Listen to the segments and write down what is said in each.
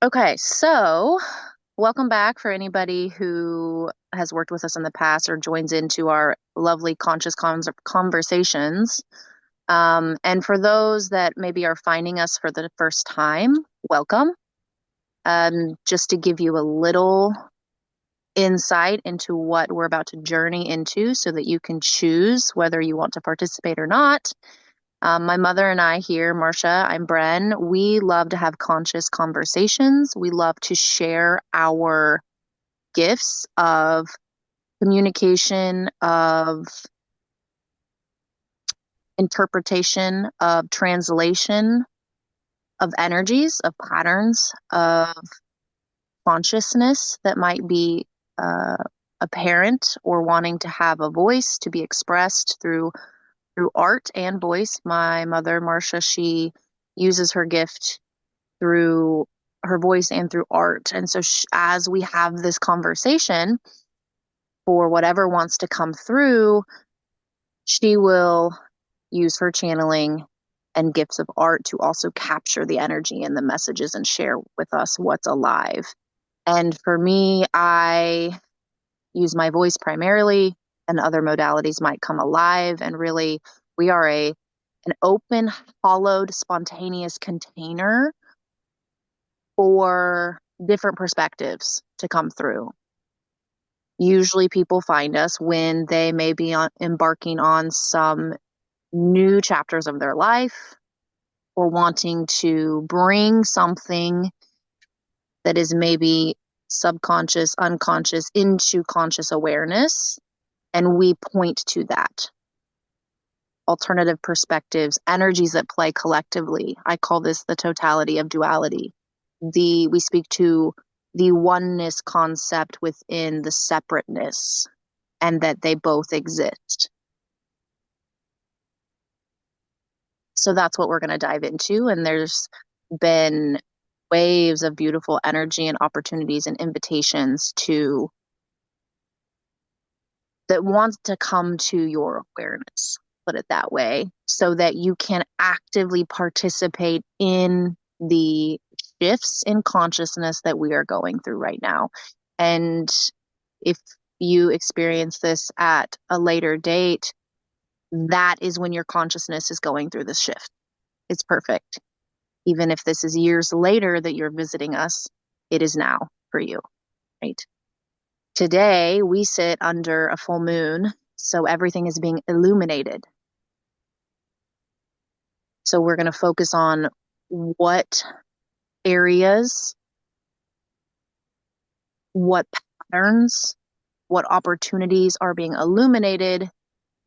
Okay, so welcome back for anybody who has worked with us in the past or joins into our lovely conscious conversations. And for those that maybe are finding us for the first time, welcome. Just to give you a little insight into what we're about to journey into so that you can choose whether you want to participate or not. My mother and I here, Marcia, I'm Bren, we love to have conscious conversations. We love to share our gifts of communication, of interpretation, of translation, of energies, of patterns, of consciousness that might be uh, apparent or wanting to have a voice to be expressed through art and voice. My mother, Marcia, she uses her gift through her voice and through art. And so as we have this conversation, for whatever wants to come through, she will use her channeling and gifts of art to also capture the energy and the messages and share with us what's alive. And for me, I use my voice primarily, and other modalities might come alive. And really, we are an open, hollowed, spontaneous container for different perspectives to come through. Usually people find us when they may be embarking on some new chapters of their life or wanting to bring something that is maybe subconscious, unconscious into conscious awareness. And we point to that. Alternative perspectives, energies that play collectively. I call this the totality of duality. We speak to the oneness concept within the separateness and that they both exist. So that's what we're going to dive into. And there's been waves of beautiful energy and opportunities and invitations to that want to come to your awareness, put it that way, so that you can actively participate in the shifts in consciousness that we are going through right now. And if you experience this at a later date, that is when your consciousness is going through this shift. It's perfect. Even if this is years later that you're visiting us, it is now for you, right? Today, we sit under a full moon, so everything is being illuminated. So we're going to focus on what areas, what patterns, what opportunities are being illuminated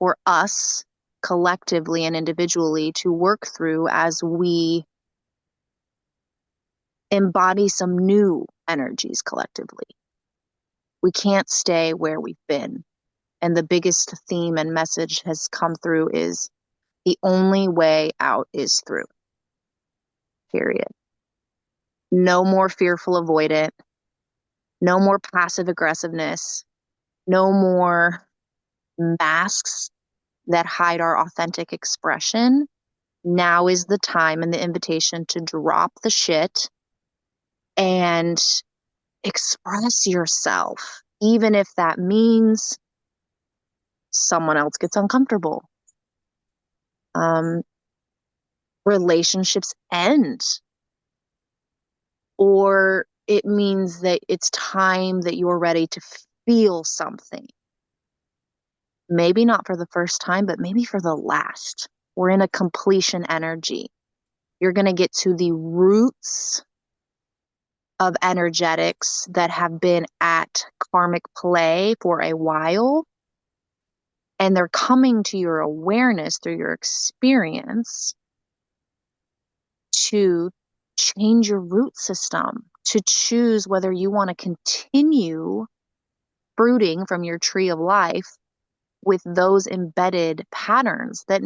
for us collectively and individually to work through as we embody some new energies collectively. We can't stay where we've been. And the biggest theme and message has come through is the only way out is through, period. No more fearful avoidant, no more passive aggressiveness, no more masks that hide our authentic expression. Now is the time and the invitation to drop the shit and express yourself, even if that means someone else gets uncomfortable. Relationships end, or it means that it's time that you're ready to feel something. Maybe not for the first time, but maybe for the last. We're in a completion energy. You're going to get to the roots of energetics that have been at karmic play for a while, and they're coming to your awareness through your experience to change your root system, to choose whether you want to continue fruiting from your tree of life with those embedded patterns that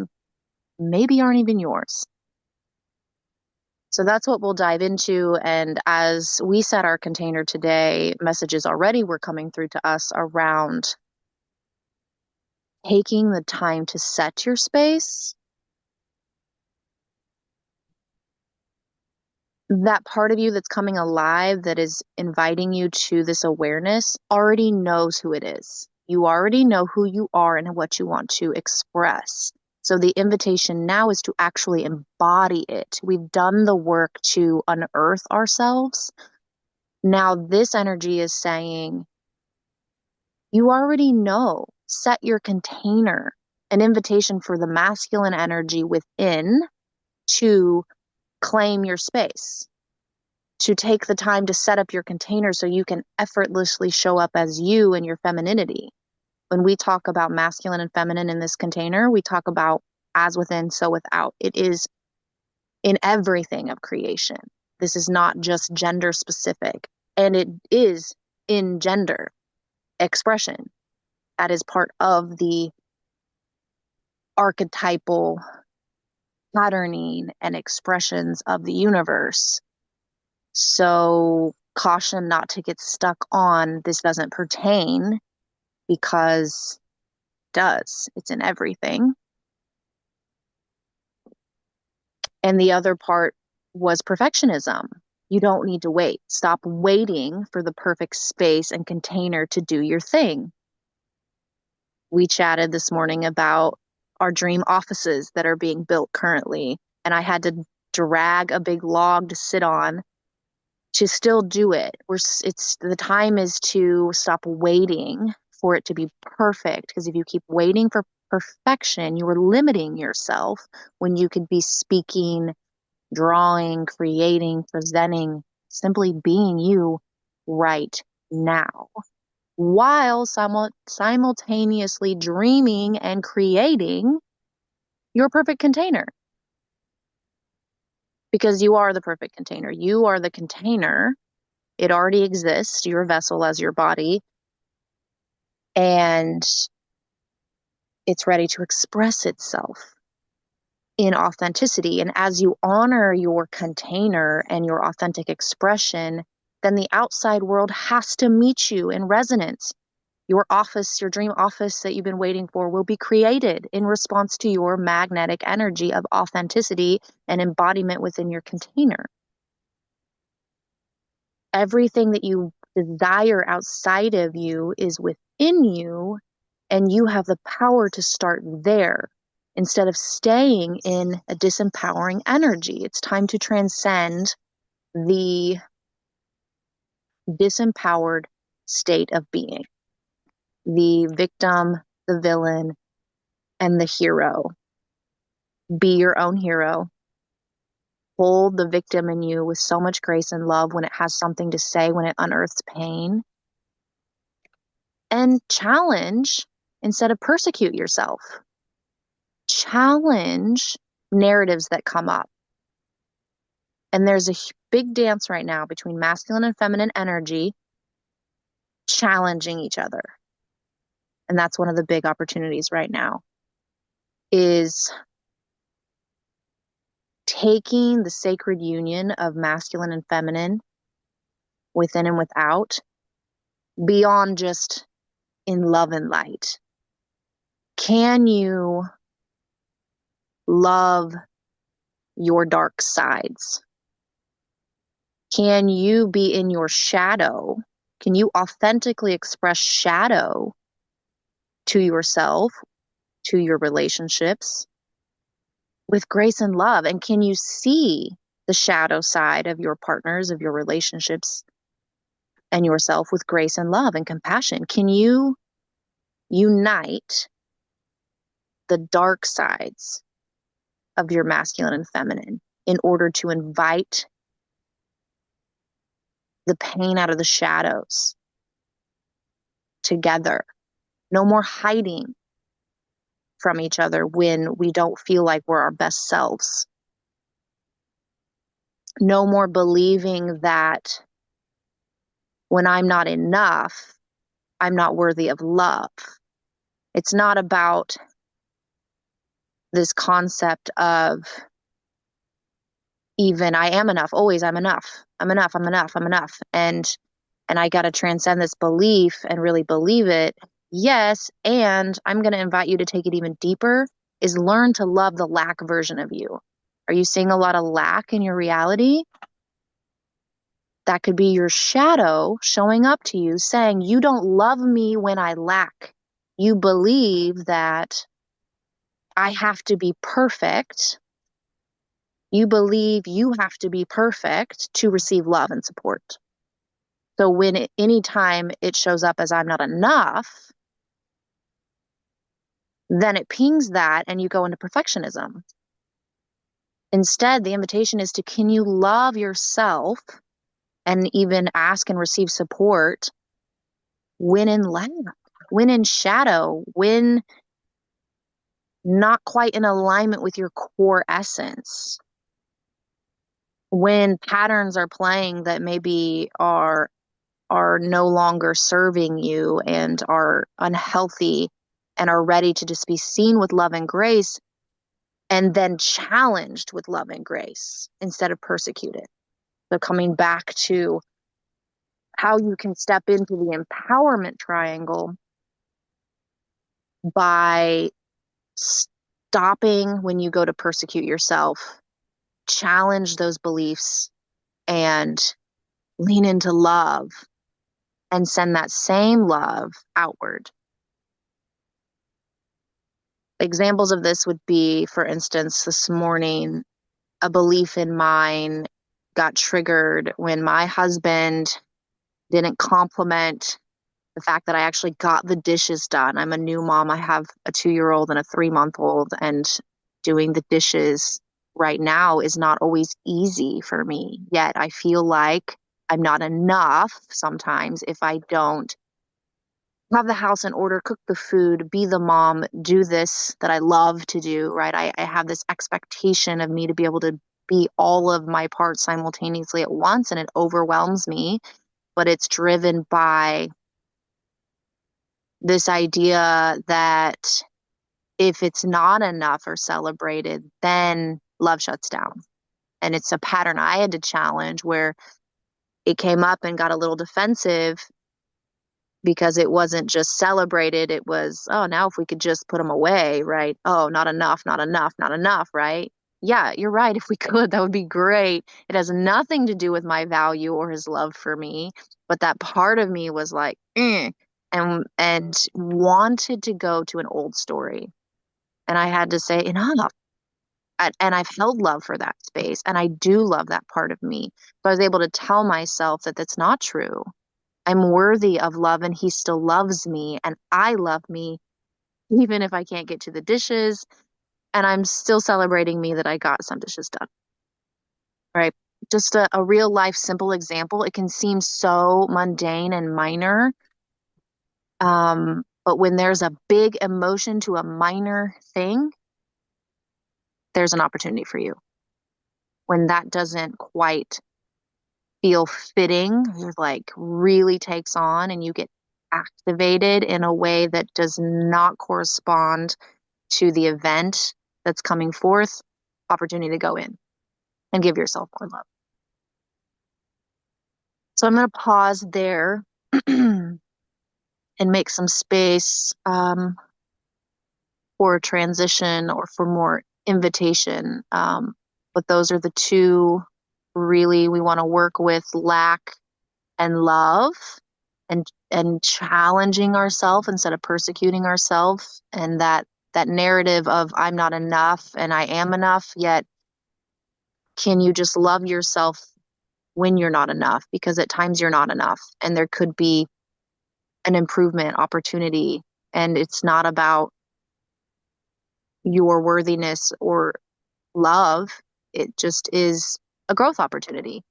maybe aren't even yours. So that's what we'll dive into. And as we set our container today, messages already were coming through to us around taking the time to set your space, that part of you that's coming alive, that is inviting you to this awareness, already knows who it is. You already know who you are and what you want to express. So the invitation now is to actually embody it. We've done the work to unearth ourselves. Now this energy is saying, you already know, set your container, an invitation for the masculine energy within to claim your space, to take the time to set up your container so you can effortlessly show up as you and your femininity. When we talk about masculine and feminine in this container, we talk about as within, so without. It is in everything of creation. This is not just gender specific, and it is in gender expression. That is part of the archetypal patterning and expressions of the universe. So caution not to get stuck on this doesn't pertain, because it does. It's in everything. And the other part was perfectionism. You don't need to wait. Stop waiting for the perfect space and container to do your thing. We chatted this morning about our dream offices that are being built currently, and I had to drag a big log to sit on to still do it. The time is to stop waiting for it to be perfect, because if you keep waiting for perfection, you are limiting yourself when you could be speaking, drawing, creating, presenting, simply being you right now, while simultaneously dreaming and creating your perfect container. Because you are the perfect container. You are the container. It already exists, your vessel as your body, and it's ready to express itself in authenticity. And as you honor your container and your authentic expression, then the outside world has to meet you in resonance. Your office, your dream office that you've been waiting for, will be created in response to your magnetic energy of authenticity and embodiment within your container. Everything that you desire outside of you is within you, and you have the power to start there instead of staying in a disempowering energy. It's time to transcend the disempowered state of being, the victim, the villain, and the hero. Be your own hero. Hold the victim in you with so much grace and love when it has something to say, when it unearths pain. And challenge instead of persecute yourself. Challenge narratives that come up. And there's a big dance right now between masculine and feminine energy challenging each other. And that's one of the big opportunities right now, is taking the sacred union of masculine and feminine within and without beyond just in love and light. Can you love your dark sides? Can you be in your shadow? Can you authentically express shadow to yourself, to your relationships, with grace and love? And can you see the shadow side of your partners, of your relationships, and yourself with grace and love and compassion? Can you unite the dark sides of your masculine and feminine in order to invite the pain out of the shadows together? No more hiding from each other when we don't feel like we're our best selves. No more believing that when I'm not enough, I'm not worthy of love. It's not about this concept of even I am enough, always I'm enough, I'm enough, I'm enough, I'm enough. And I got to transcend this belief and really believe it. Yes, and I'm going to invite you to take it even deeper, is learn to love the lack version of you. Are you seeing a lot of lack in your reality? That could be your shadow showing up to you saying, you don't love me when I lack. You believe that I have to be perfect. You believe you have to be perfect to receive love and support. So when anytime it shows up as I'm not enough, then it pings that and you go into perfectionism. Instead, the invitation is to, can you love yourself and even ask and receive support when in lack, when in shadow, when not quite in alignment with your core essence, when patterns are playing that maybe are no longer serving you and are unhealthy and are ready to just be seen with love and grace and then challenged with love and grace instead of persecuted. So coming back to how you can step into the empowerment triangle by stopping when you go to persecute yourself, challenge those beliefs and lean into love and send that same love outward. Examples of this would be, for instance, this morning, a belief in mine got triggered when my husband didn't compliment the fact that I actually got the dishes done. I'm a new mom. I have a 2-year-old and a 3-month-old, and doing the dishes right now is not always easy for me. Yet I feel like I'm not enough sometimes if I don't have the house in order, cook the food, be the mom, do this that I love to do, right? I have this expectation of me to be able to be all of my parts simultaneously at once, and it overwhelms me, but it's driven by this idea that if it's not enough or celebrated, then love shuts down. And it's a pattern I had to challenge where it came up and got a little defensive because it wasn't just celebrated. It was, oh, now if we could just put them away, right? Oh, not enough, not enough, not enough, right? Yeah, you're right. If we could, that would be great. It has nothing to do with my value or his love for me. But that part of me was like, and wanted to go to an old story. And I had to say, enough. And I've held love for that space. And I do love that part of me. So I was able to tell myself that that's not true. I'm worthy of love and he still loves me and I love me even if I can't get to the dishes, and I'm still celebrating me that I got some dishes done. Right? Just a real life simple example. It can seem so mundane and minor. But when there's a big emotion to a minor thing, there's an opportunity for you. When that doesn't quite feel fitting, you're like really takes on and you get activated in a way that does not correspond to the event that's coming forth, opportunity to go in and give yourself more love. So I'm going to pause there and make some space for transition or for more invitation. But those are the two really we want to work with: lack and love, and challenging ourselves instead of persecuting ourselves, and that narrative of I'm not enough and I am enough. Yet can you just love yourself when you're not enough? Because at times you're not enough and there could be an improvement opportunity, and it's not about your worthiness or love. It just is a growth opportunity.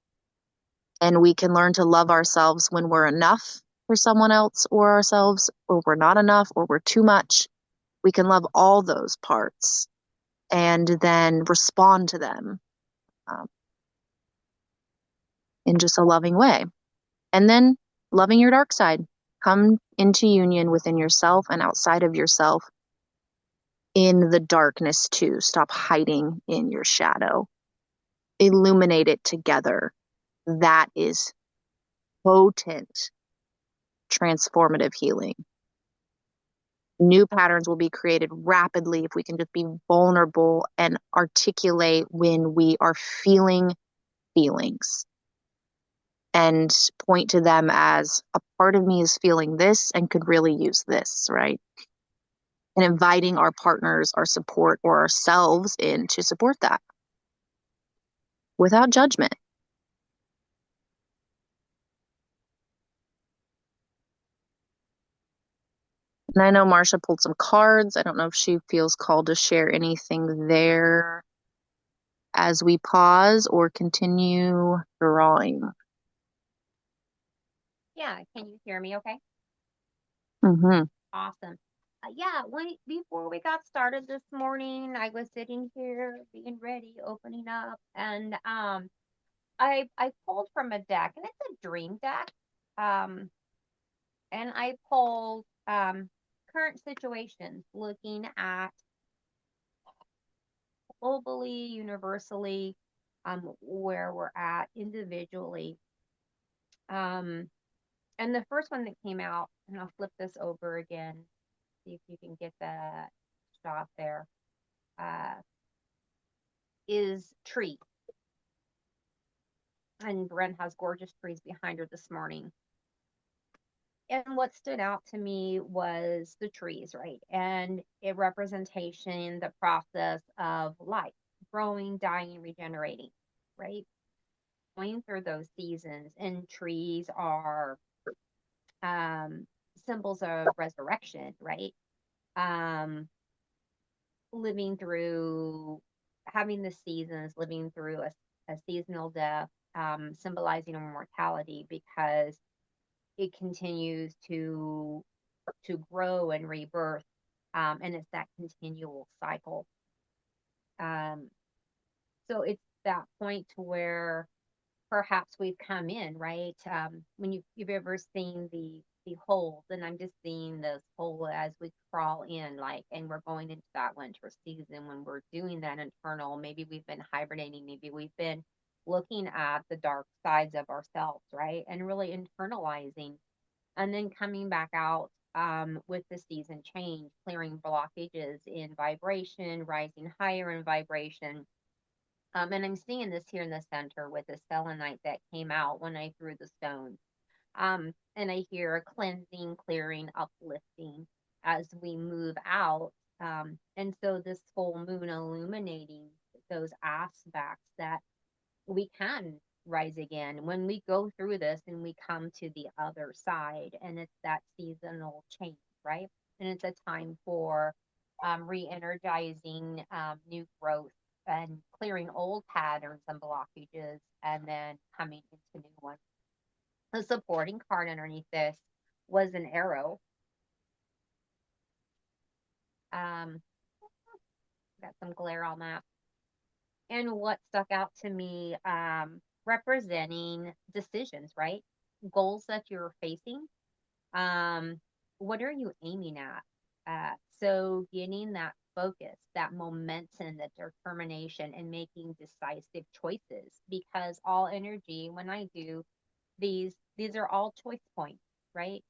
And we can learn to love ourselves when we're enough for someone else or ourselves, or we're not enough, or we're too much. We can love all those parts and then respond to them um, in just a loving way. And then loving your dark side. Come into union within yourself and outside of yourself in the darkness too. Stop hiding in your shadow. Illuminate it together. That is potent transformative healing. New patterns will be created rapidly if we can just be vulnerable and articulate when we are feeling feelings. and point to them as a part of me is feeling this and could really use this, right? And inviting our partners, our support, or ourselves in to support that without judgment. And I know Marsha pulled some cards. I don't know if she feels called to share anything there as we pause or continue drawing. Yeah, can you hear me okay? Mm-hmm. Awesome. Yeah, before we got started this morning, I was sitting here being ready, opening up, and I pulled from a deck, and it's a dream deck. Um, and I pulled current situations, looking at globally, universally, where we're at individually. Um, and the first one that came out, and I'll flip this over again, see if you can get that shot there, uh, is tree. And Bren has gorgeous trees behind her this morning. And what stood out to me was the trees, right? And a representation, the process of life, growing, dying, regenerating, right? Going through those seasons. And trees are um, symbols of resurrection, right? Um, living through, having the seasons, living through a seasonal death, symbolizing immortality because it continues to grow and rebirth, and it's that continual cycle. Um, so it's that point to where perhaps we've come in, right? When you've ever seen the holes, and I'm just seeing this hole as we crawl in, like, and we're going into that winter season when we're doing that internal. Maybe we've been hibernating, maybe we've been looking at the dark sides of ourselves, right? And really internalizing, and then coming back out with the season change, clearing blockages in vibration, rising higher in vibration, and I'm seeing this here in the center with the selenite that came out when I threw the stones. And I hear a cleansing, clearing, uplifting as we move out. And so this full moon illuminating those aspects that we can rise again when we go through this and we come to the other side. And it's that seasonal change, right? And it's a time for re-energizing new growth and clearing old patterns and blockages and then coming into new ones. The supporting card underneath this was an arrow. Um, got some glare on that. And what stuck out to me, representing decisions, right? Goals that you're facing. Um, what are you aiming at? So getting that focus, that momentum, that determination, and making decisive choices, because all energy, when I do these are all choice points, right?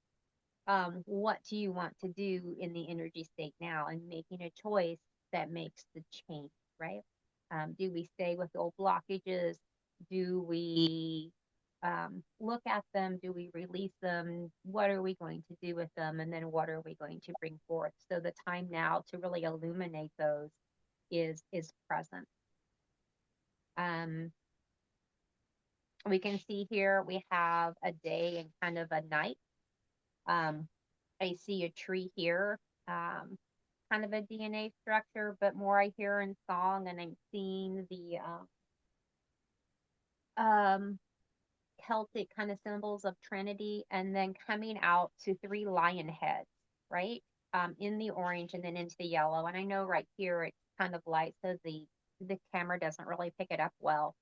What do you want to do in the energy state now, and making a choice that makes the change, right? Do we stay with old blockages? Do we look at them? Do we release them? What are we going to do with them? And then what are we going to bring forth? So the time now to really illuminate those is present. Um, we can see here we have a day and kind of a night. Um, I see a tree here, kind of a DNA structure, but more I hear in song, and I'm seeing the um, Celtic kind of symbols of Trinity, and then coming out to three lion heads, right? In the orange and then into the yellow. And I know right here it's kind of light, so the camera doesn't really pick it up well.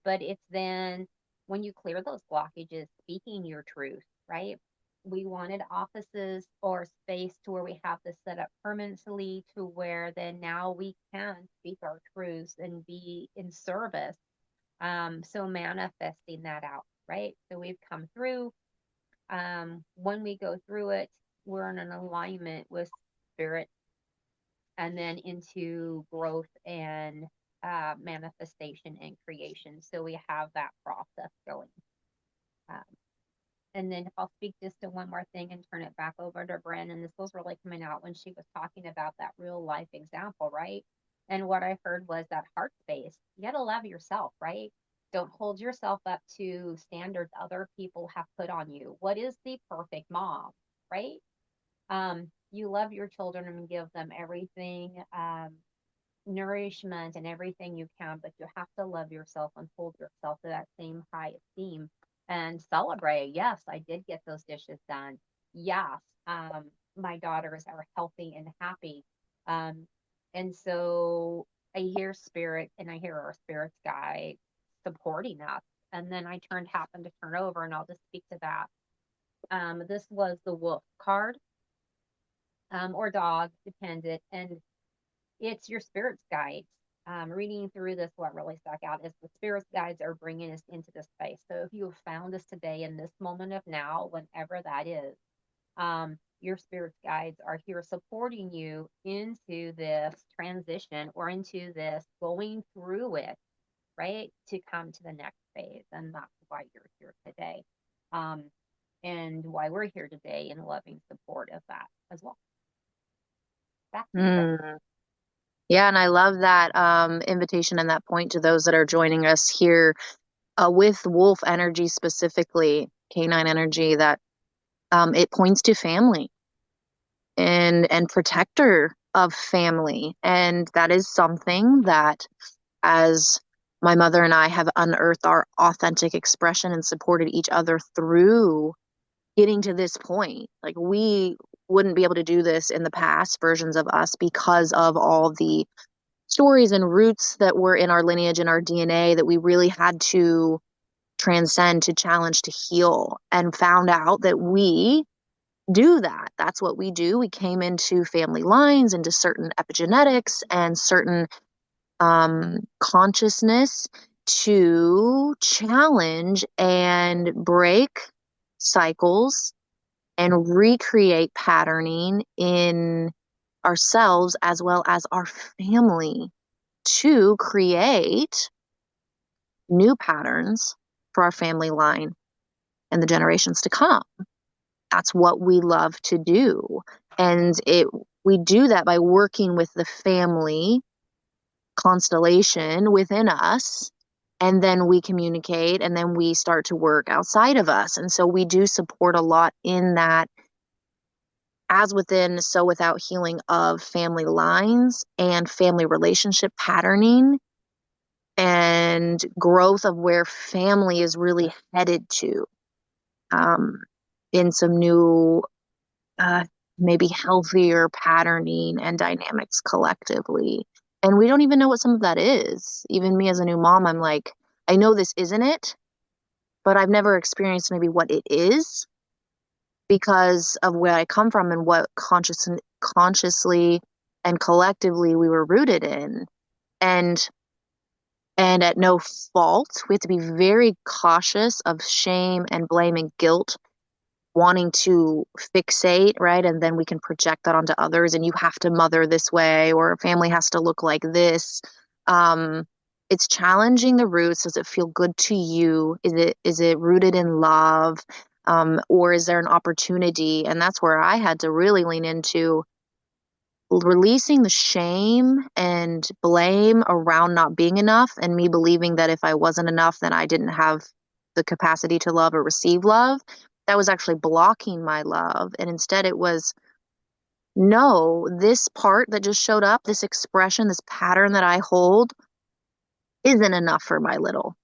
But it's then when you clear those blockages, speaking your truth, right? We wanted offices or space to where we have this set up permanently to where then now we can speak our truths and be in service. So manifesting that out, right? So we've come through. When we go through it, we're in an alignment with spirit, and then into growth and manifestation and creation. So we have that process going. And then if I'll speak just to one more thing and turn it back over to Bren, and this was really coming out when she was talking about that real life example, right? And what I heard was that heart space. You got to love yourself, right? Don't hold yourself up to standards other people have put on you. What is the perfect mom, right? You love your children and give them everything, nourishment and everything you can, but you have to love yourself and hold yourself to that same high esteem and celebrate. Yes, I did get those dishes done. Yes, my daughters are healthy and happy. Um, and so I hear spirit and I hear our spirits guide supporting us. And then I happened to turn over, and I'll just speak to that. This was the wolf card, or dog, dependent, and it's your spirit's guides. Reading through this, what really stuck out is the spirit's guides are bringing us into this space. So if you have found us today in this moment of now, whenever that is, your spirit's guides are here supporting you into this transition or into this going through it, right? To come to the next phase. And that's why you're here today. Um, and why we're here today in loving support of that as well. Back to you, Brett. Mm. Yeah, and I love that invitation and that point to those that are joining us here with wolf energy specifically, canine energy, that it points to family and protector of family. And that is something that, as my mother and I have unearthed our authentic expression and supported each other through getting to this point. Like, we wouldn't be able to do this in the past versions of us because of all the stories and roots that were in our lineage and our DNA that we really had to transcend, to challenge, to heal, and found out that we do that. That's what we do. We came into family lines, into certain epigenetics and certain consciousness to challenge and break cycles and recreate patterning in ourselves as well as our family to create new patterns for our family line and the generations to come. That's what we love to do. And we do that by working with the family constellation within us, and then we communicate, and then we start to work outside of us. And so we do support a lot in that, as within, so without, healing of family lines and family relationship patterning and growth of where family is really headed to, um, in some new, uh, maybe healthier patterning and dynamics collectively. And we don't even know what some of that is. Even me as a new mom, I'm like, I know this isn't it, but I've never experienced maybe what it is because of where I come from and what consciously and collectively we were rooted in. And at no fault, we have to be very cautious of shame and blame and guilt, wanting to fixate, right? And then we can project that onto others, and you have to mother this way, or a family has to look like this. Um, it's challenging the roots. Does it feel good to you? Is it rooted in love? Or is there an opportunity? And that's where I had to really lean into releasing the shame and blame around not being enough, and me believing that if I wasn't enough, then I didn't have the capacity to love or receive love. That was actually blocking my love. And instead, it was, no, this part that just showed up, this expression, this pattern that I hold, isn't enough for my little.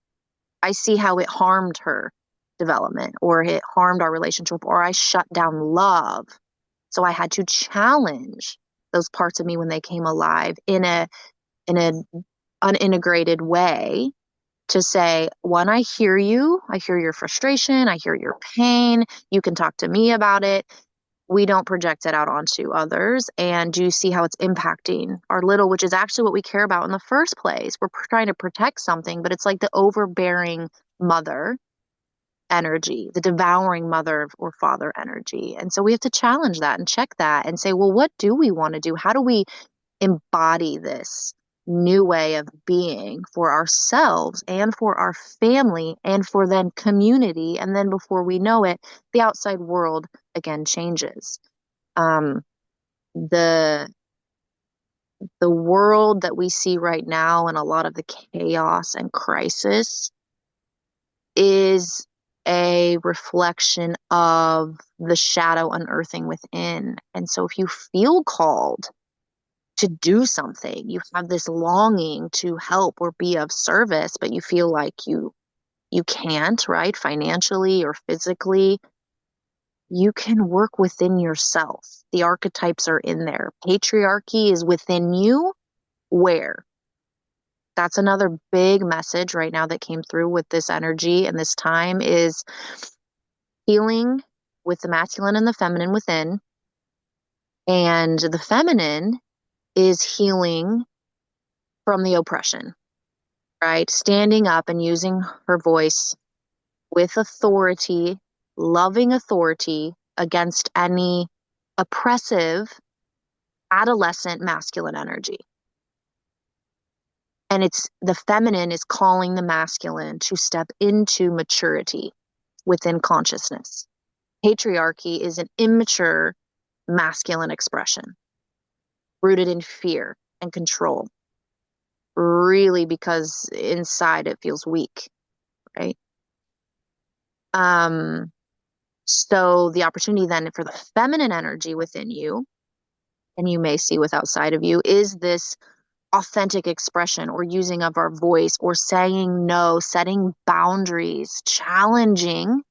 I see how it harmed her development, or it harmed our relationship, or I shut down love. So I had to challenge those parts of me when they came alive in a unintegrated way, to say, one, I hear you. I hear your frustration. I hear your pain. You can talk to me about it. We don't project it out onto others. And do you see how it's impacting our little, which is actually what we care about in the first place? We're trying to protect something, but it's like the overbearing mother energy, the devouring mother or father energy. And so we have to challenge that and check that and say, well, what do we want to do? How do we embody this new way of being for ourselves and for our family and for then community. And then before we know it, the outside world again changes. Um, the the world that we see right now and a lot of the chaos and crisis is a reflection of the shadow unearthing within. And so if you feel called to do something, you have this longing to help or be of service, but you feel like you can't, right? Financially or physically, you can work within yourself. The archetypes are in there. Patriarchy is within you. Where? That's another big message right now that came through with this energy and this time is healing with the masculine and the feminine within. And the feminine is healing from the oppression, right? Standing up and using her voice with authority, loving authority against any oppressive adolescent masculine energy. And it's the feminine is calling the masculine to step into maturity within consciousness. Patriarchy is an immature masculine expression rooted in fear and control, really, because inside it feels weak, right? So the opportunity then for the feminine energy within you, and you may see with outside of you, is this authentic expression or using of our voice or saying no, setting boundaries, challenging,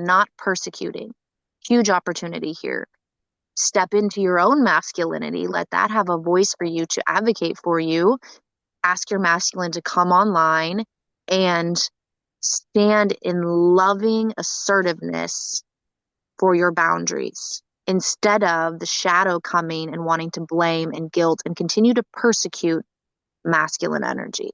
not persecuting. Huge opportunity here. Step into your own masculinity. Let that have a voice for you to advocate for you. Ask your masculine to come online and stand in loving assertiveness for your boundaries instead of the shadow coming and wanting to blame and guilt and continue to persecute masculine energy.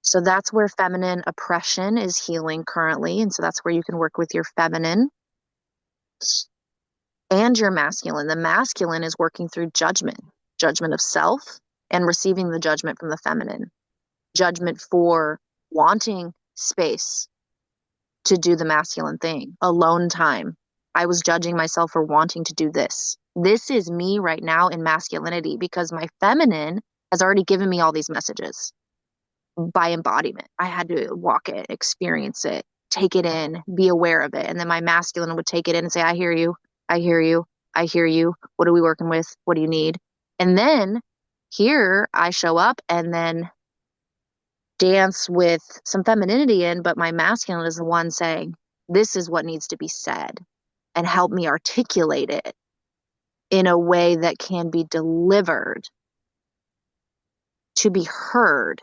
So that's where feminine oppression is healing currently. And so that's where you can work with your feminine and your masculine. The masculine is working through judgment of self and receiving the judgment from the feminine, judgment for wanting space to do the masculine thing, alone time. I was judging myself for wanting to do this. This is me right now in masculinity because my feminine has already given me all these messages by embodiment. I had to walk it, experience it, take it in, be aware of it. And then my masculine would take it in and say, I hear you. I hear you. I hear you. What are we working with? What do you need? And then here I show up and then dance with some femininity in, but my masculine is the one saying, this is what needs to be said and help me articulate it in a way that can be delivered to be heard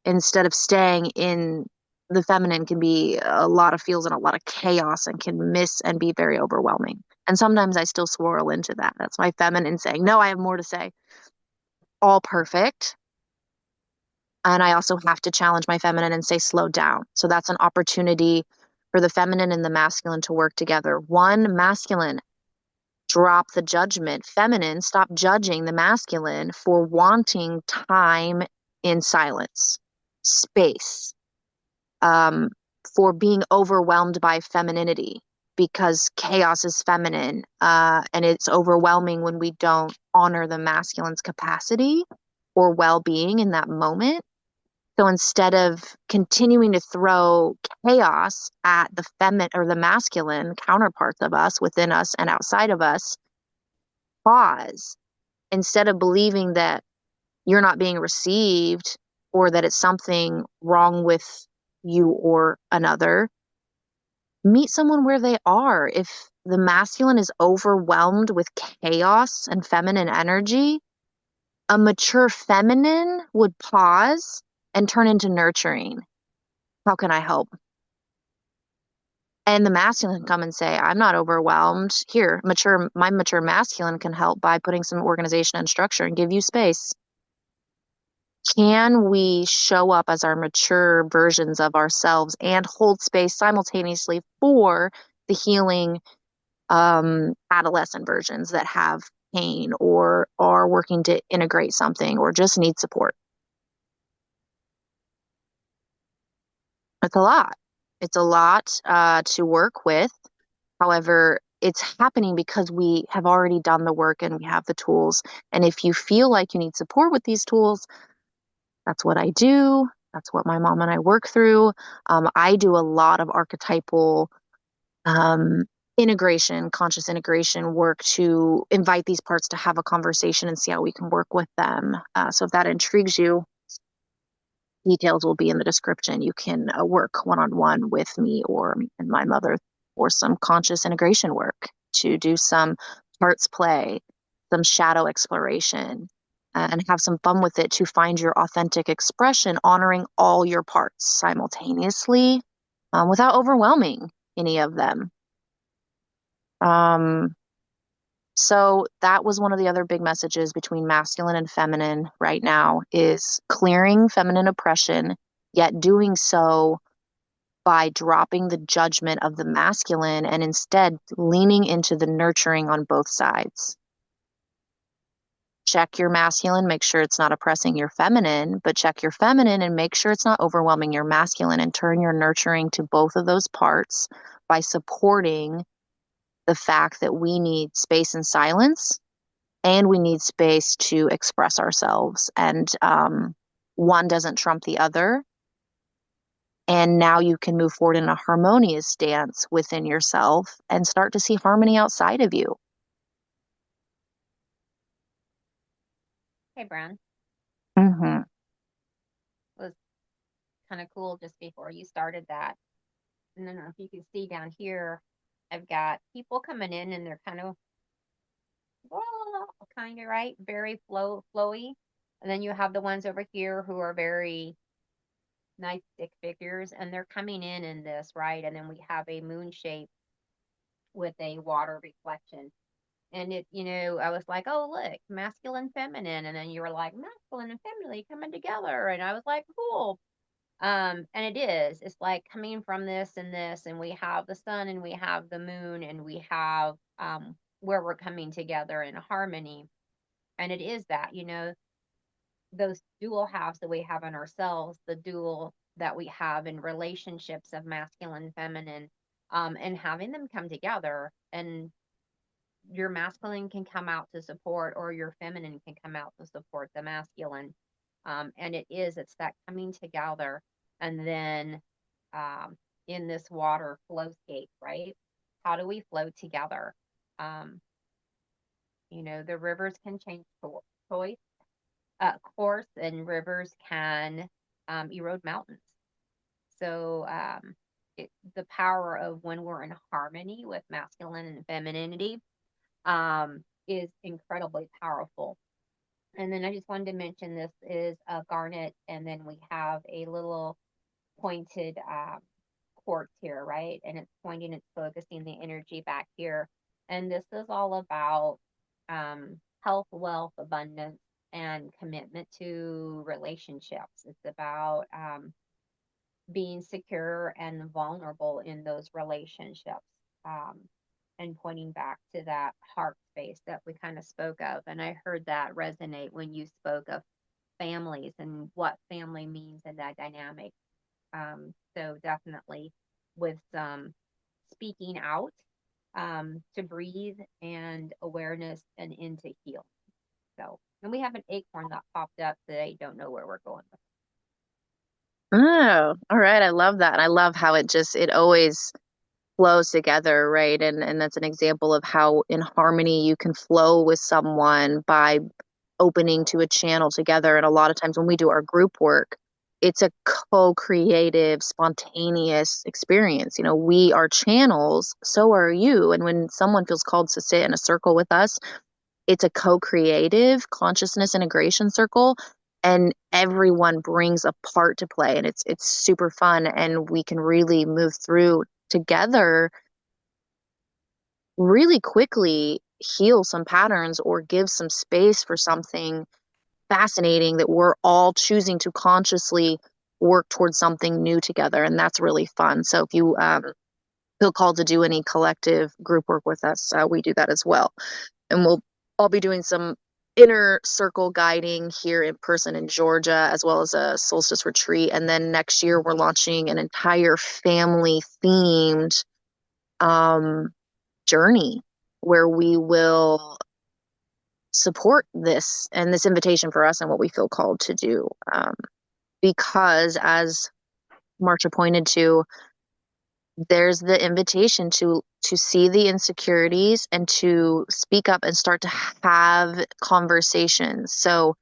instead of staying in the feminine can be a lot of feels and a lot of chaos and can miss and be very overwhelming. And sometimes I still swirl into that. That's my feminine saying, no, I have more to say. All perfect. And I also have to challenge my feminine and say, slow down. So that's an opportunity for the feminine and the masculine to work together. One, masculine, drop the judgment. Feminine, stop judging the masculine for wanting time in silence, space, for being overwhelmed by femininity because chaos is feminine, and it's overwhelming when we don't honor the masculine's capacity or well-being in that moment. So instead of continuing to throw chaos at the feminine or the masculine counterparts of us within us and outside of us, pause. Instead of believing that you're not being received or that it's something wrong with you or another, meet someone where they are. If the masculine is overwhelmed with chaos and feminine energy, a mature feminine would pause and turn into nurturing. How can I help? And the masculine can come and say, I'm not overwhelmed. Here, my mature masculine can help by putting some organization and structure and give you space. Can we show up as our mature versions of ourselves and hold space simultaneously for the healing adolescent versions that have pain or are working to integrate something or just need support. It's a lot. It's a lot to work with. However, it's happening because we have already done the work and we have the tools. And if you feel like you need support with these tools, that's what I do. That's what my mom and I work through. I do a lot of archetypal um, integration, conscious integration work to invite these parts to have a conversation and see how we can work with them. So if that intrigues you, details will be in the description. You can work one-on-one with me or and my mother for some conscious integration work to do some parts play, some shadow exploration, and have some fun with it to find your authentic expression, honoring all your parts simultaneously without overwhelming any of them. Um, so that was one of the other big messages between masculine and feminine right now is clearing feminine oppression, yet doing so by dropping the judgment of the masculine and instead leaning into the nurturing on both sides. Check your masculine, make sure it's not oppressing your feminine, but check your feminine and make sure it's not overwhelming your masculine and turn your nurturing to both of those parts by supporting the fact that we need space and silence and we need space to express ourselves. And one doesn't trump the other. And now you can move forward in a harmonious dance within yourself and start to see harmony outside of you. Hey, Brown. Mm-hmm. It was kind of cool just before you started that. And then if you can see down here, I've got people coming in and they're kind of, kind of right, very flowy. And then you have the ones over here who are very nice stick figures and they're coming in this, right? And then we have a moon shape with a water reflection. And I was like, oh, look, masculine, feminine. And then you were like, masculine and feminine coming together. And I was like, cool. And it is, it's like coming from this and this, and we have the sun and we have the moon and we have where we're coming together in harmony. And it is that, those dual halves that we have in ourselves, the dual that we have in relationships of masculine, feminine, and having them come together, and your masculine can come out to support or your feminine can come out to support the masculine. And it's that coming together. And then in this water flow scape, right? How do we flow together? Um, the rivers can change choice, course, and rivers can erode mountains. So the power of when we're in harmony with masculine and femininity is incredibly powerful. And then I just wanted to mention this is a garnet, and then we have a little pointed quartz here, right? And it's pointing, it's focusing the energy back here. And this is all about health, wealth, abundance, and commitment to relationships. It's about being secure and vulnerable in those relationships. Um, and pointing back to that heart space that we kind of spoke of. And I heard that resonate when you spoke of families and what family means in that dynamic. So definitely with some speaking out to breathe and awareness and into heal. So, and we have an acorn that popped up that I don't know where we're going with. Oh, all right. I love that. And I love how it always flows together, right? And that's an example of how in harmony you can flow with someone by opening to a channel together. And a lot of times when we do our group work, it's a co-creative, spontaneous experience. We are channels, so are you. And when someone feels called to sit in a circle with us, it's a co-creative consciousness integration circle, and everyone brings a part to play, and it's super fun, and we can really move through together really quickly, heal some patterns or give some space for something fascinating that we're all choosing to consciously work towards something new together. And that's really fun. So if you feel called to do any collective group work with us, we do that as well. And we'll I'll be doing some inner circle guiding here in person in Georgia, as well as a solstice retreat. And then next year, we're launching an entire family themed journey where we will support this and this invitation for us and what we feel called to do. Because, as Marsha pointed to, there's the invitation to see the insecurities and to speak up and start to have conversations. So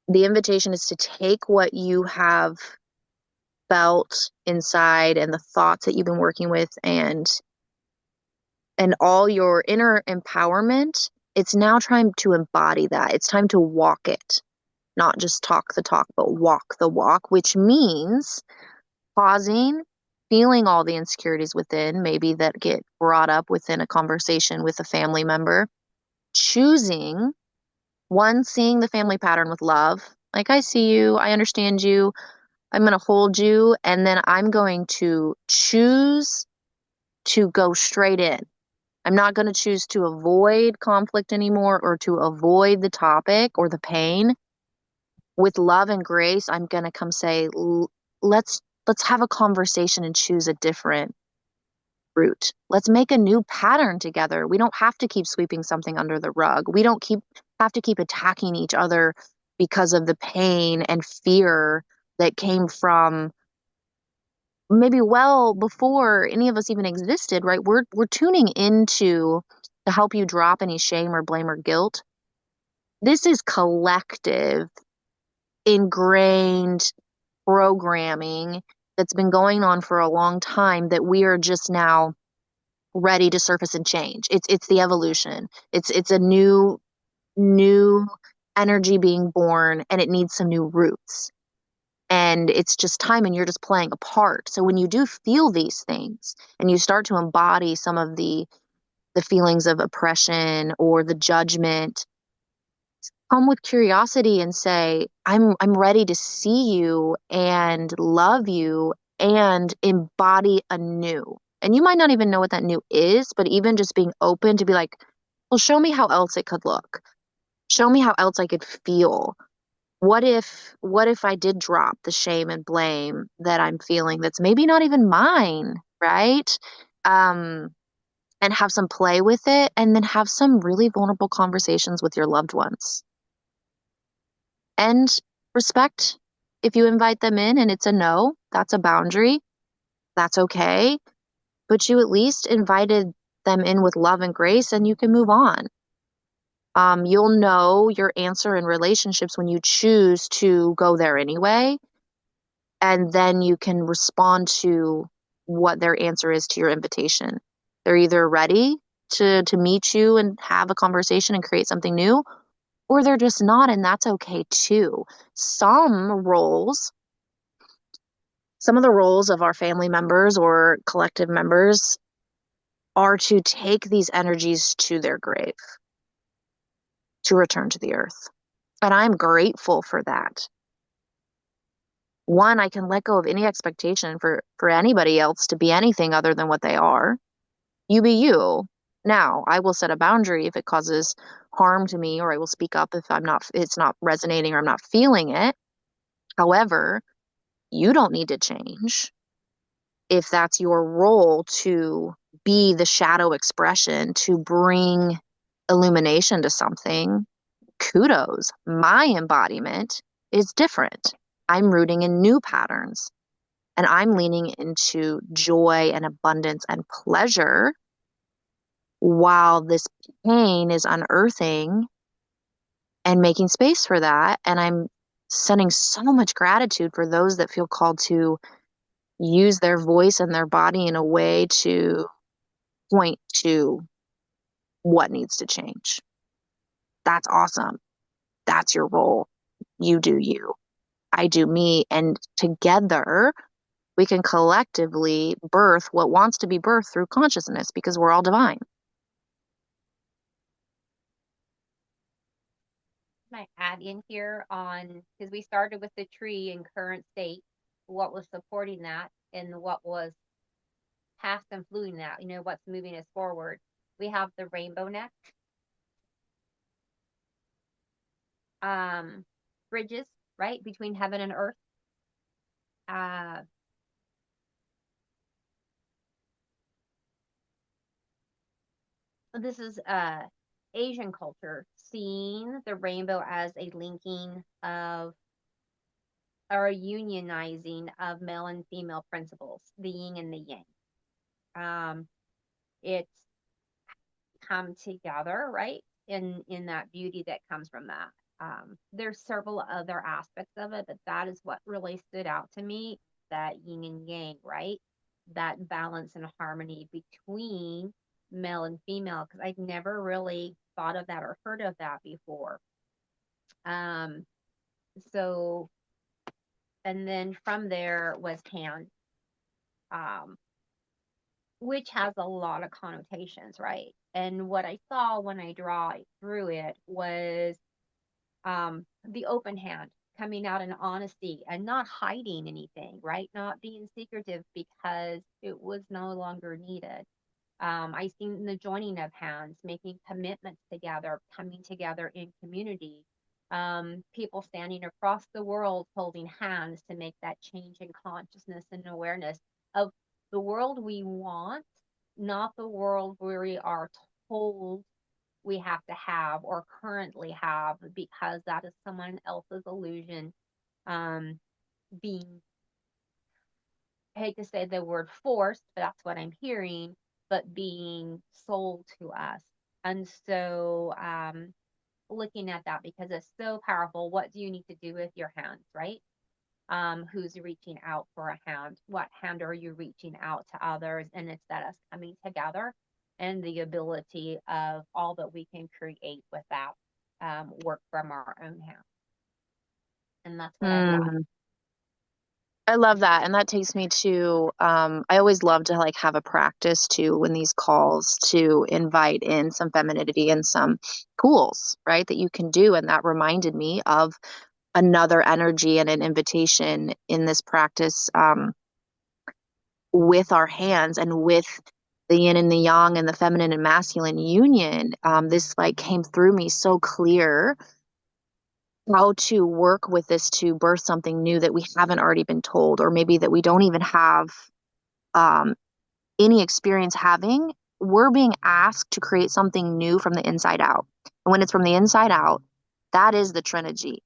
the invitation is to take what you have felt inside and the thoughts that you've been working with and all your inner empowerment. It's now time to embody that. It's time to walk it, not just talk the talk, but walk the walk, which means pausing, feeling all the insecurities within, maybe that get brought up within a conversation with a family member, choosing one, seeing the family pattern with love. Like, I see you, I understand you, I'm going to hold you, and then I'm going to choose to go straight in. I'm not going to choose to avoid conflict anymore or to avoid the topic or the pain. With love and grace, I'm going to come say, let's have a conversation and choose a different route. Let's make a new pattern together. We don't have to keep sweeping something under the rug. We don't have to keep attacking each other because of the pain and fear that came from maybe well before any of us even existed, right? We're tuning into to help you drop any shame or blame or guilt. This is collective, ingrained programming that's been going on for a long time that we are just now ready to surface and change. It's the evolution. It's a new energy being born, and it needs some new roots. And it's just time, and you're just playing a part. So when you do feel these things and you start to embody some of the feelings of oppression or the judgment, come with curiosity and say, I'm ready to see you and love you and embody anew. And you might not even know what that new is, but even just being open to be like, well, show me how else it could look. Show me how else I could feel. What if I did drop the shame and blame that I'm feeling that's maybe not even mine, right? Um, and have some play with it and then have some really vulnerable conversations with your loved ones. And respect if you invite them in and it's a no, that's a boundary. That's okay. But you at least invited them in with love and grace and you can move on. You'll know your answer in relationships when you choose to go there anyway. And then you can respond to what their answer is to your invitation. They're either ready to meet you and have a conversation and create something new, or they're just not, and that's okay too. Some roles, some of the roles of our family members or collective members are to take these energies to their grave, to return to the earth. And I'm grateful for that. One, I can let go of any expectation for anybody else to be anything other than what they are. You be you. Now, I will set a boundary if it causes harm to me, or I will speak up if it's not resonating or I'm not feeling it. However, you don't need to change. If that's your role to be the shadow expression, to bring illumination to something, kudos. My embodiment is different. I'm rooting in new patterns and I'm leaning into joy and abundance and pleasure while this pain is unearthing and making space for that. And I'm sending so much gratitude for those that feel called to use their voice and their body in a way to point to what needs to change. That's awesome. That's your role. You do you. I do me. And together we can collectively birth what wants to be birthed through consciousness because we're all divine. Can I add in here on, because we started with the tree in current state, what was supporting that and what was past and fluid that, what's moving us forward. We have the rainbow neck, um, bridges, right, between heaven and earth. Uh, this is Asian culture, seeing the rainbow as a linking of or a unionizing of male and female principles, the yin and the yang. It's come together, right? In that beauty that comes from that. There's several other aspects of it, but that is what really stood out to me. That yin and yang, right? That balance and harmony between male and female, because I'd never really thought of that or heard of that before. Um, so, and then from there was hand, um, which has a lot of connotations, right? And what I saw when I draw through it was the open hand coming out in honesty and not hiding anything, right? Not being secretive because it was no longer needed. I seen the joining of hands, making commitments together, coming together in community. People standing across the world holding hands to make that change in consciousness and awareness of the world we want, not the world where we are told we have to have or currently have, because that is someone else's illusion, um, being, I hate to say the word forced, but that's what I'm hearing, but being sold to us. And so, looking at that because it's so powerful. What do you need to do with your hands, right? Who's reaching out for a hand? What hand are you reaching out to others? And it's that us coming together and the ability of all that we can create with that, work from our own hand. And that's what I got. Mm, I love that. And that takes me to, I always love to like have a practice too when these calls to invite in some femininity and some tools, right, that you can do. And that reminded me of another energy and an invitation in this practice, with our hands and with the yin and the yang and the feminine and masculine union. This like came through me so clear how to work with this to birth something new that we haven't already been told, or maybe that we don't even have um, any experience having. We're being asked to create something new from the inside out. And when it's from the inside out, that is the Trinity.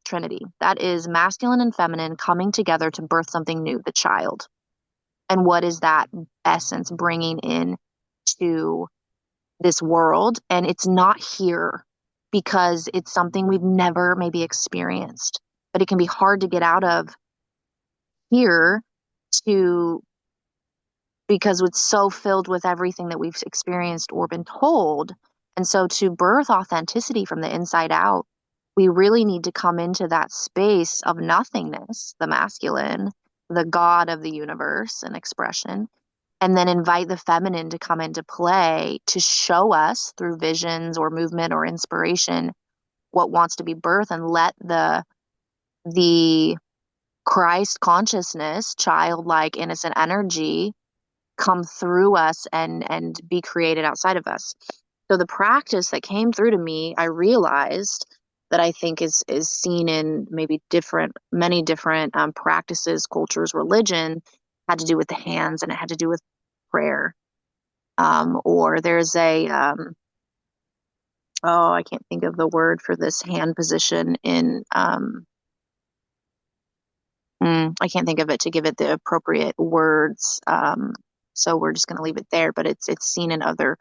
That is masculine and feminine coming together to birth something new, the child. And what is that essence bringing in to this world? And it's not here because it's something we've never maybe experienced, but it can be hard to get out of here to, because it's so filled with everything that we've experienced or been told. And so to birth authenticity from the inside out, we really need to come into that space of nothingness, the masculine, the God of the universe and expression, and then invite the feminine to come into play to show us through visions or movement or inspiration what wants to be birthed, and let the Christ consciousness, childlike innocent energy come through us and be created outside of us. So the practice that came through to me, I realized that I think is seen in maybe many different practices, cultures, religion, had to do with the hands, and it had to do with prayer. Or there's oh, I can't think of the word for this hand position in, I can't think of it to give it the appropriate words. So we're just going to leave it there, but it's seen in other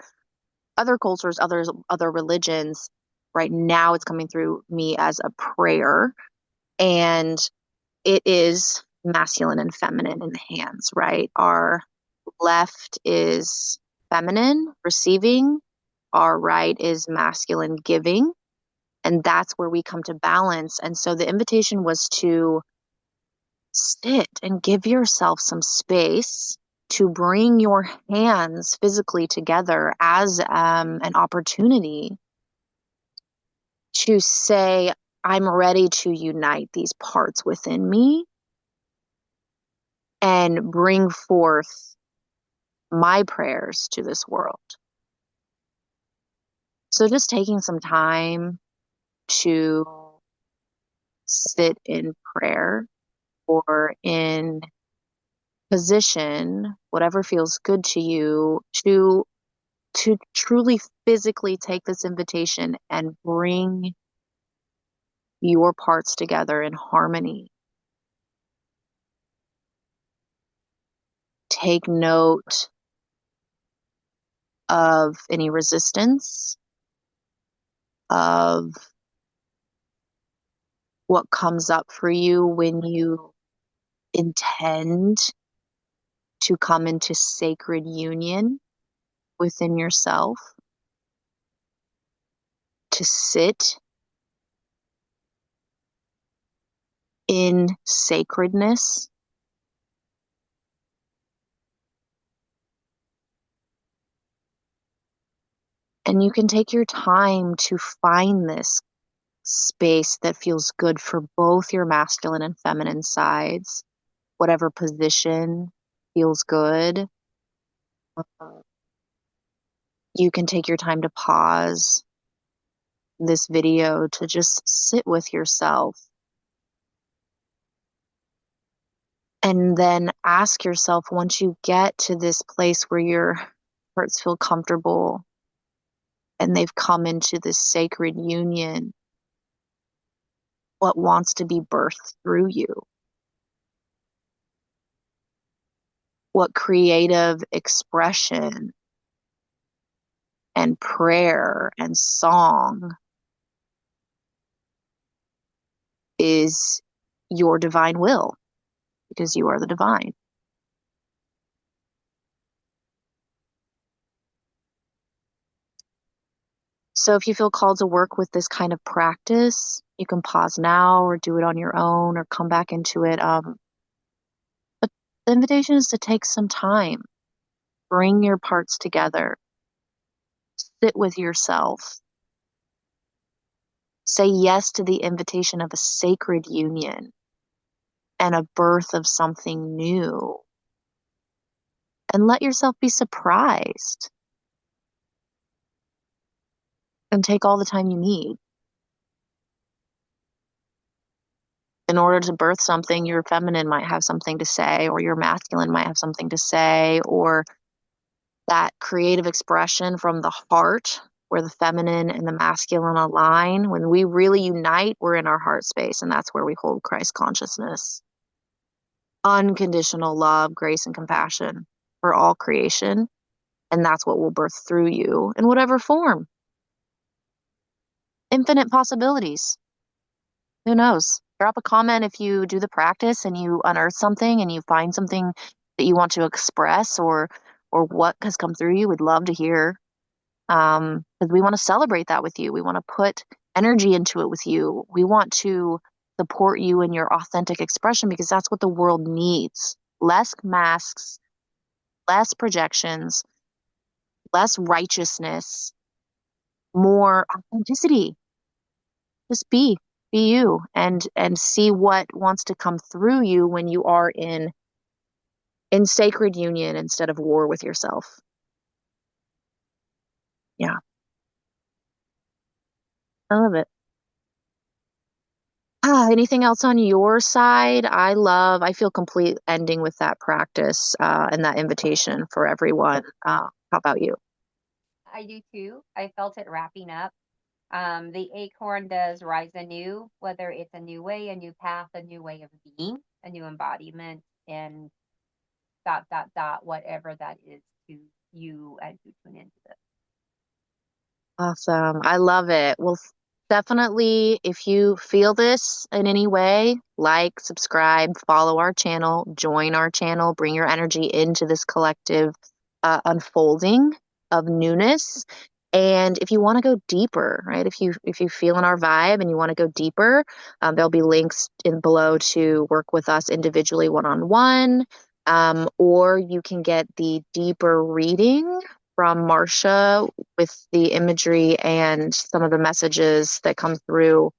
cultures, other religions. Right now it's coming through me as a prayer, and it is masculine and feminine in the hands, right? Our left is feminine, receiving, our right is masculine, giving, and that's where we come to balance. And so the invitation was to sit and give yourself some space to bring your hands physically together as an opportunity to say, I'm ready to unite these parts within me and bring forth my prayers to this world. So just taking some time to sit in prayer or in position, whatever feels good to you, to truly physically take this invitation and bring your parts together in harmony. Take note of any resistance, of what comes up for you when you intend to come into sacred union within yourself, to sit in sacredness. And you can take your time to find this space that feels good for both your masculine and feminine sides, whatever position feels good. You can take your time to pause this video to just sit with yourself and then ask yourself, once you get to this place where your hearts feel comfortable and they've come into this sacred union, what wants to be birthed through you? What creative expression and prayer and song is your divine will, because you are the divine. So if you feel called to work with this kind of practice, you can pause now or do it on your own or come back into it. But the invitation is to take some time, bring your parts together, sit with yourself, say yes to the invitation of a sacred union and a birth of something new, and let yourself be surprised and take all the time you need. In order to birth something, your feminine might have something to say, or your masculine might have something to say, or that creative expression from the heart where the feminine and the masculine align. When we really unite, we're in our heart space, and that's where we hold Christ consciousness. Unconditional love, grace, and compassion for all creation. And that's what will birth through you in whatever form. Infinite possibilities. Who knows? Drop a comment if you do the practice and you unearth something and you find something that you want to express, or what has come through you. We'd love to hear. Because we want to celebrate that with you. We want to put energy into it with you. We want to support you in your authentic expression, because that's what the world needs. Less masks, less projections, less righteousness, more authenticity. Just be you, and see what wants to come through you when you are in sacred union instead of war with yourself. Yeah, I love it. Anything else on your side? I feel complete ending with that practice and that invitation for everyone. How about you? I do too. I felt it wrapping up. The acorn does rise anew, whether it's a new way, a new path, a new way of being, a new embodiment, and dot, dot, dot, whatever that is to you as you tune into this. Awesome. I love it. Well, definitely, if you feel this in any way, like, subscribe, follow our channel, join our channel, bring your energy into this collective unfolding of newness. And if you want to go deeper, right? If you feel in our vibe and you want to go deeper, there'll be links in below to work with us individually, one-on-one, or you can get the deeper reading from Marsha with the imagery and some of the messages that come through,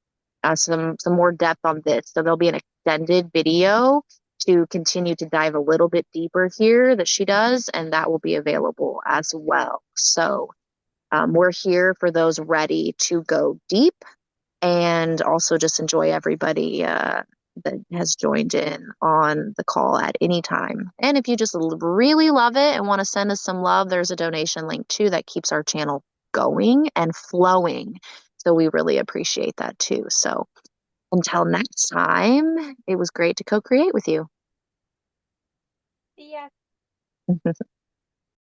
some more depth on this. So there'll be an extended video to continue to dive a little bit deeper here that she does, and that will be available as well. So we're here for those ready to go deep and also just enjoy everybody that has joined in on the call at any time. And if you just really love it and want to send us some love, there's a donation link too that keeps our channel going and flowing. So we really appreciate that too. So until next time, it was great to co-create with you. Yeah.